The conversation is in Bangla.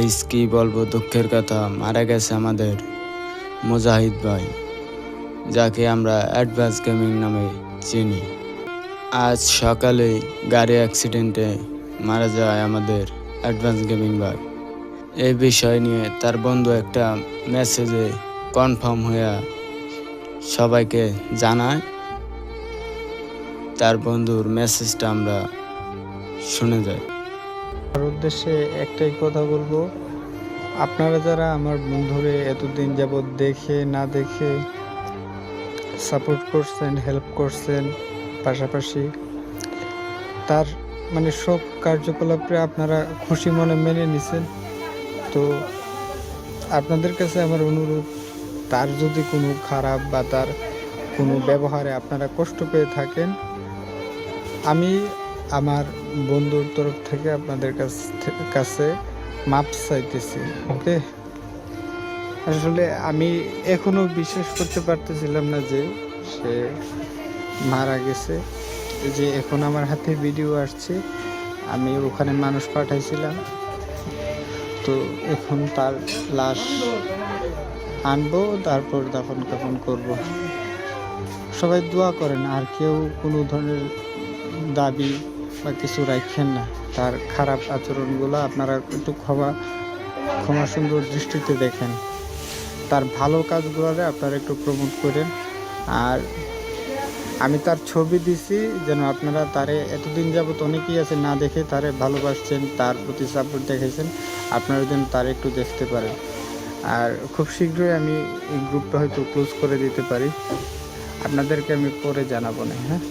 গাইস কি বলবো, দুঃখের কথা, মারা গেছে আমাদের মুজাহিদ ভাই, যাকে আমরা অ্যাডভান্স গেমিং নামে চিনি। আজ সকালে গাড়ি অ্যাক্সিডেন্টে মারা যায় আমাদের অ্যাডভান্স গেমিং ভাই। এই বিষয় নিয়ে তার বন্ধু একটা মেসেজে কনফার্ম হয়ে সবাইকে জানায়। তার বন্ধুর মেসেজটা আমরা শুনে যাই। আমার উদ্দেশ্যে একটাই কথা বলবো, আপনারা যারা আমার বন্ধুরে এতদিন যাবৎ দেখে না দেখে সাপোর্ট করছেন, হেল্প করছেন, পাশাপাশি তার সব কার্যকলাপে আপনারা খুশি মনে মেনে নিছেন, তো আপনাদের কাছে আমার অনুরোধ, তার যদি কোনো খারাপ বা তার কোনো ব্যবহারে আপনারা কষ্ট পেয়ে থাকেন, আমি আমার বন্ধুর তরফ থেকে আপনাদের কাছে মাপ চাইতেছি। ওকে, আসলে আমি এখনো বিশ্বাস করতে পারতেছিলাম না যে সে মারা গেছে। যে এখন আমার হাতে ভিডিও আসছে, আমি ওখানে মানুষ পাঠাইছিলাম, তো এখন তার লাশ আনবো, তারপর দাফন কাফন করব। সবাই দোয়া করেন, আর কেউ কোনো ধরনের দাবি বা কিছু রাখেন না। তার খারাপ আচরণগুলো আপনারা একটু ক্ষমা সুন্দর দৃষ্টিতে দেখেন। তার ভালো কাজগুলোরে আপনারা একটু প্রমোট করেন। আর আমি তার ছবি দিছি, যেন আপনারা তারে এতদিন যাবত অনেকেই আছে না দেখে তারে ভালোবাসছেন, তার প্রতি সাপোর্ট দেখেছেন, আপনারা যেন তার একটু দেখতে পারেন। আর খুব শীঘ্রই আমি এই গ্রুপটা হয়তো ক্লোজ করে দিতে পারি, আপনাদেরকে আমি পরে জানাবো না। হ্যাঁ।